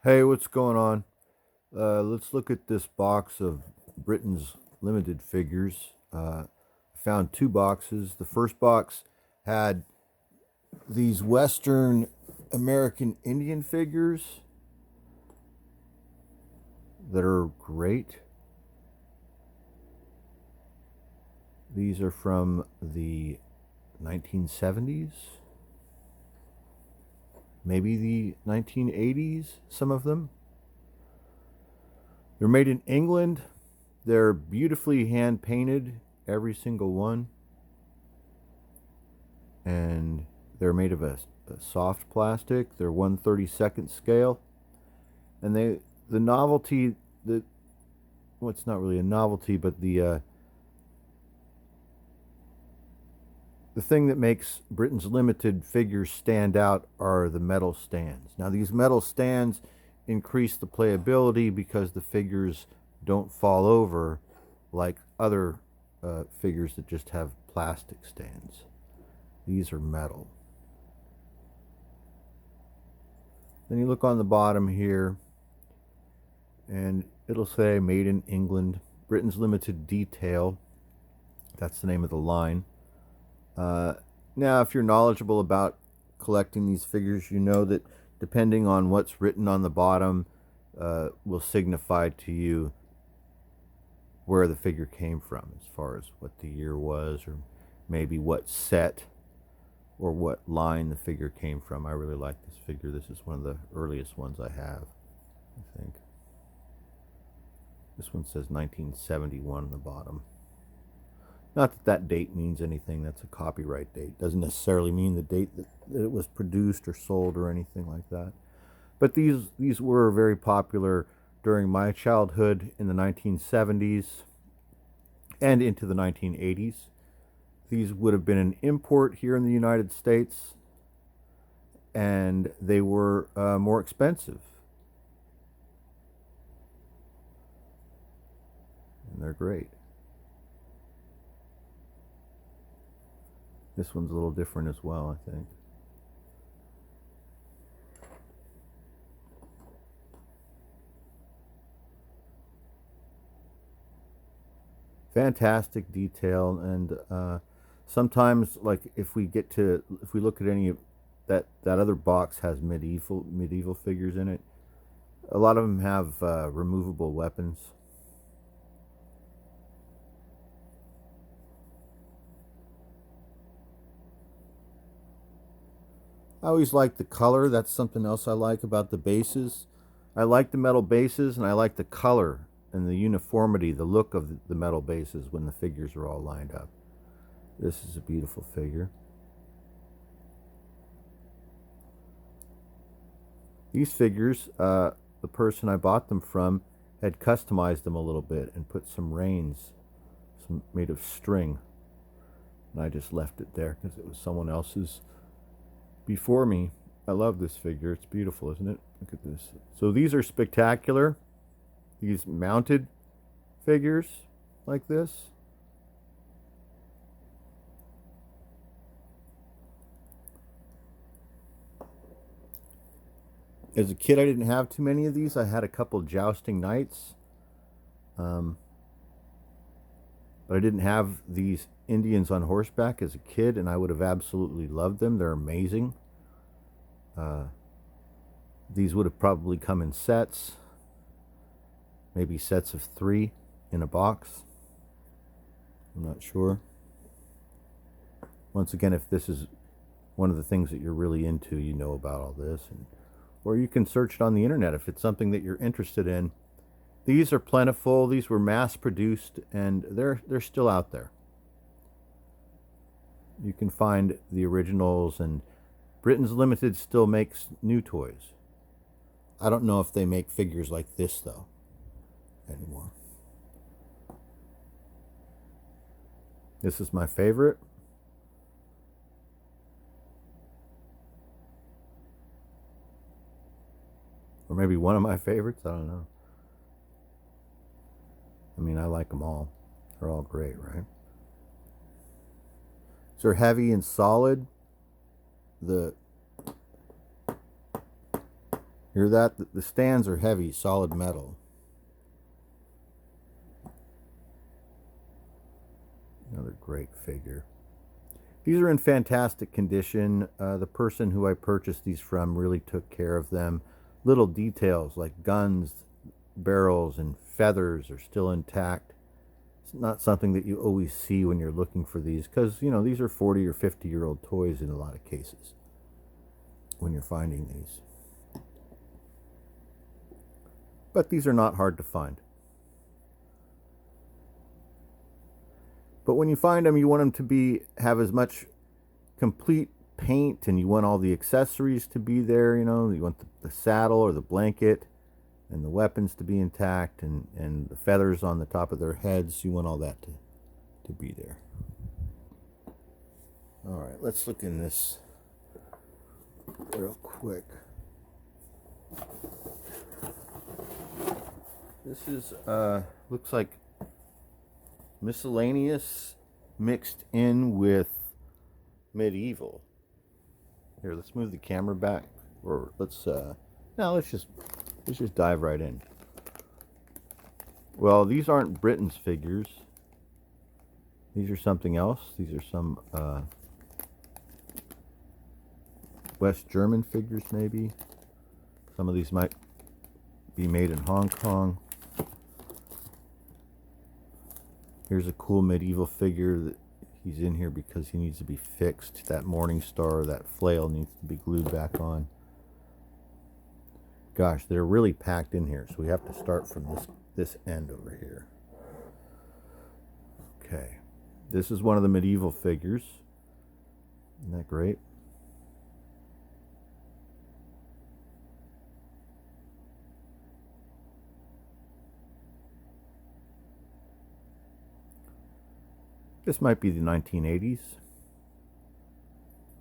Hey, what's going on? Let's look at this box of Britain's limited figures. I found two boxes. The first box had these Western American Indian figures that are great. These are from the 1970s, maybe the 1980s, some of them. They're made in England. They're beautifully hand painted, every single one. And they're made of a soft plastic. They're 1/32 scale, and the novelty the well, it's not really a novelty, but the thing that makes Britain's limited figures stand out are the metal stands. Now these metal stands increase the playability because the figures don't fall over like other figures that just have plastic stands. These are metal. Then you look on the bottom here, and it'll say made in England, Britain's limited detail. That's the name of the line. Uh, Now, if you're knowledgeable about collecting these figures, you know that depending on what's written on the bottom, will signify to you where the figure came from, as far as what the year was, or maybe what set or what line the figure came from. I really like this figure. This is one of the earliest ones I have, I think. This one says 1971 on the bottom. Not that that date means anything. That's a copyright date. Doesn't necessarily mean the date that it was produced or sold or anything like that. But these were very popular during my childhood in the 1970s and into the 1980s. These would have been an import here in the United States, and they were more expensive. And they're great. This one's a little different as well, I think. Fantastic detail, and sometimes, like if we look at any of that other box has medieval figures in it. A lot of them have removable weapons. I always like the color. That's something else I like about the bases. I like the metal bases, and I like the color and the uniformity, the look of the metal bases when the figures are all lined up. This is a beautiful figure. These figures, the person I bought them from had customized them a little bit and put some reins, some made of string, and I just left it there because it was someone else's before me. I love this figure. It's beautiful, isn't it? Look at this. So these are spectacular. These mounted figures like this. As a kid, I didn't have too many of these. I had a couple jousting knights, um, but I didn't have these Indians on horseback as a kid, and I would have absolutely loved them. They're amazing. Uh, these would have probably come in sets, maybe sets of 3 in a box. I'm not sure. Once again, if this is one of the things that you're really into, you know about all this, or you can search it on the internet if it's something that you're interested in. These are plentiful. These were mass produced, and they're still out there. You can find the originals, and Britain's Limited still makes new toys. I don't know if they make figures like this though anymore. This is my favorite. Or maybe one of my favorites. I don't know. I mean, I like them all. They're all great, right? So they're heavy and solid. The Hear that? The stands are heavy, solid metal. Another great figure. These are in fantastic condition. The person who I purchased these from really took care of them. Little details like guns, barrels, and feathers are still intact. It's not something that you always see when you're looking for these because, you know, these are 40 or 50-year-old toys in a lot of cases when you're finding these. But these are not hard to find. But when you find them, you want them to have as much complete paint, and you want all the accessories to be there. You know, you want the saddle or the blanket and the weapons to be intact, and the feathers on the top of their heads. You want all that to be there. All right, let's look in this real quick. This is looks like miscellaneous mixed in with medieval. Here, let's move the camera back, or let's just dive right in. Well, these aren't Britain's figures. These are something else. These are some West German figures, maybe. Some of these might be made in Hong Kong. Here's a cool medieval figure that he's in here because he needs to be fixed. That Morning Star, that flail needs to be glued back on. Gosh, they're really packed in here, so we have to start from this end over here. Okay, this is one of the medieval figures. Isn't that great? This might be the 1980s.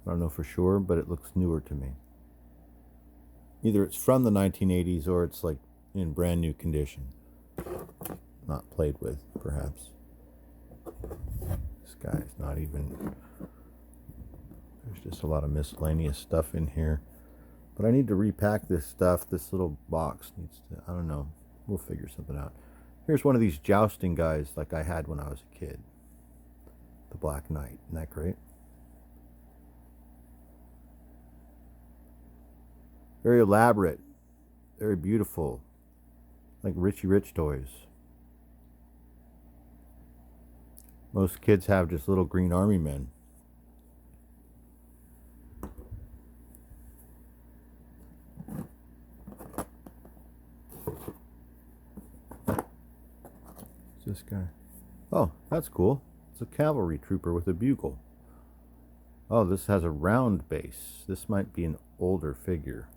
I don't know for sure, but it looks newer to me. Either it's from the 1980s or it's like in brand new condition. Not played with, perhaps. This guy's not even... There's just a lot of miscellaneous stuff in here. But I need to repack this stuff. This little box needs to... I don't know. We'll figure something out. Here's one of these jousting guys like I had when I was a kid. The Black Knight. Isn't that great? Very elaborate. Very beautiful. Like Richie Rich toys. Most kids have just little green army men. What's this guy? Oh, that's cool. It's a cavalry trooper with a bugle. Oh, this has a round base. This might be an older figure.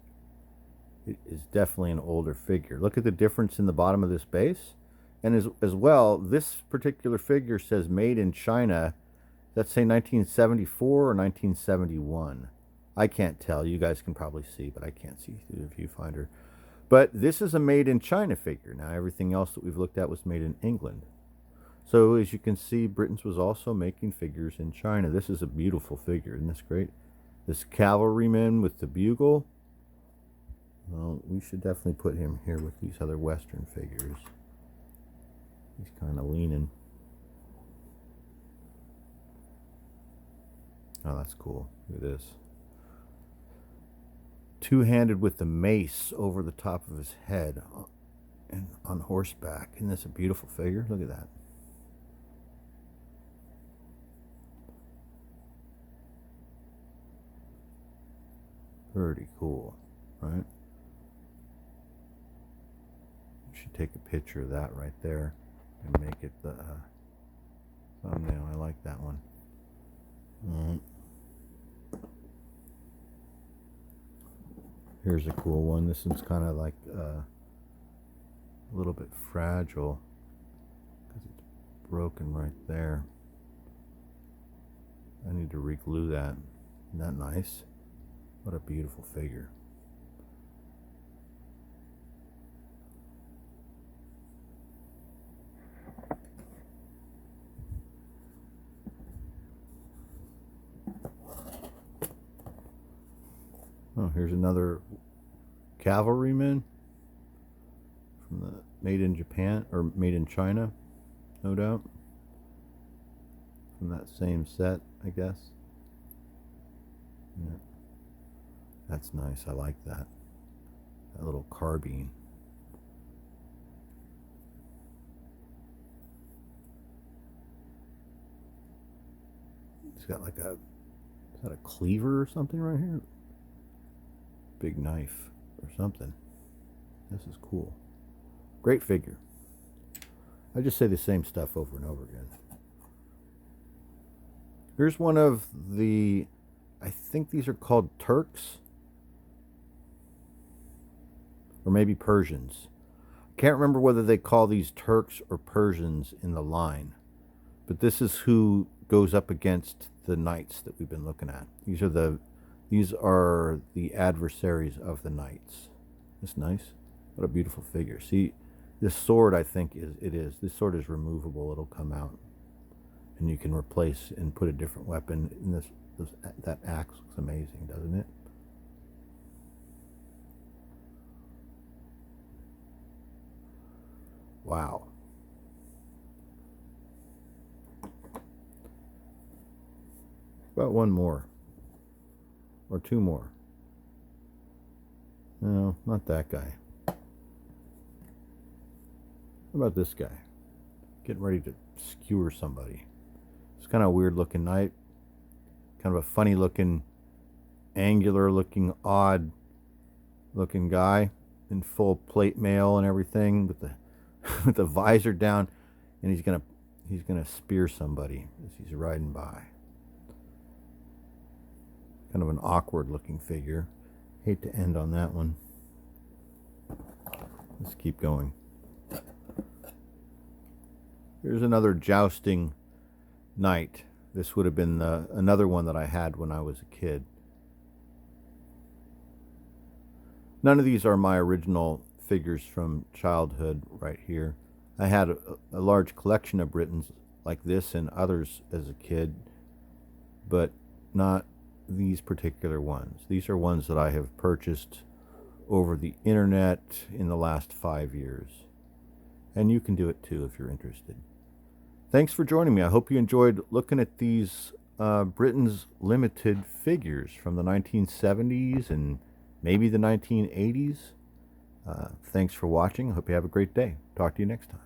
It is definitely an older figure. Look at the difference in the bottom of this base. And as well, this particular figure says made in China. Let's say 1974 or 1971. I can't tell. You guys can probably see, but I can't see through the viewfinder. But this is a made in China figure. Now, everything else that we've looked at was made in England. So as you can see, Britain's was also making figures in China. This is a beautiful figure. Isn't this great? This cavalryman with the bugle. Well, we should definitely put him here with these other Western figures. He's kind of leaning. Oh, that's cool. Look at this. Two-handed with the mace over the top of his head and on horseback. Isn't this a beautiful figure? Look at that. Pretty cool, right? You should take a picture of that right there and make it the thumbnail. I like that one. Here's a cool one. This one's kind of like a little bit fragile because it's broken right there. I need to re-glue that. Isn't that nice? What a beautiful figure. Oh, here's another cavalrymen from the made in Japan or made in China, no doubt. From that same set, I guess. Yeah. That's nice. I like that. That little carbine. It's got like a, is that a cleaver or something right here? Big knife or something. This is cool. Great figure. I just say the same stuff over and over again. Here's one of the, I think these are called Turks. Or maybe Persians. Can't remember whether they call these Turks or Persians in the line. But this is who goes up against the knights that we've been looking at. These are the adversaries of the knights. That's nice. What a beautiful figure. See, this sword, I think is. This sword is removable. It'll come out, and you can replace and put a different weapon in this. That axe looks amazing, doesn't it? Wow. About one more. Or two more. No, not that guy. How about this guy? Getting ready to skewer somebody. It's kind of a weird looking knight. Kind of a funny looking, angular looking, odd looking guy in full plate mail and everything with the with the visor down, and he's gonna spear somebody as he's riding by. Kind of an awkward looking figure. Hate to end on that one. Let's keep going. Here's another jousting knight. This would have been another one that I had when I was a kid. None of these are my original figures from childhood right here. I had a large collection of Britons like this and others as a kid, but not these particular ones. These are ones that I have purchased over the internet in the last 5 years. And you can do it too if you're interested. Thanks for joining me. I hope you enjoyed looking at these Britain's Limited figures from the 1970s and maybe the 1980s. Thanks for watching. I hope you have a great day. Talk to you next time.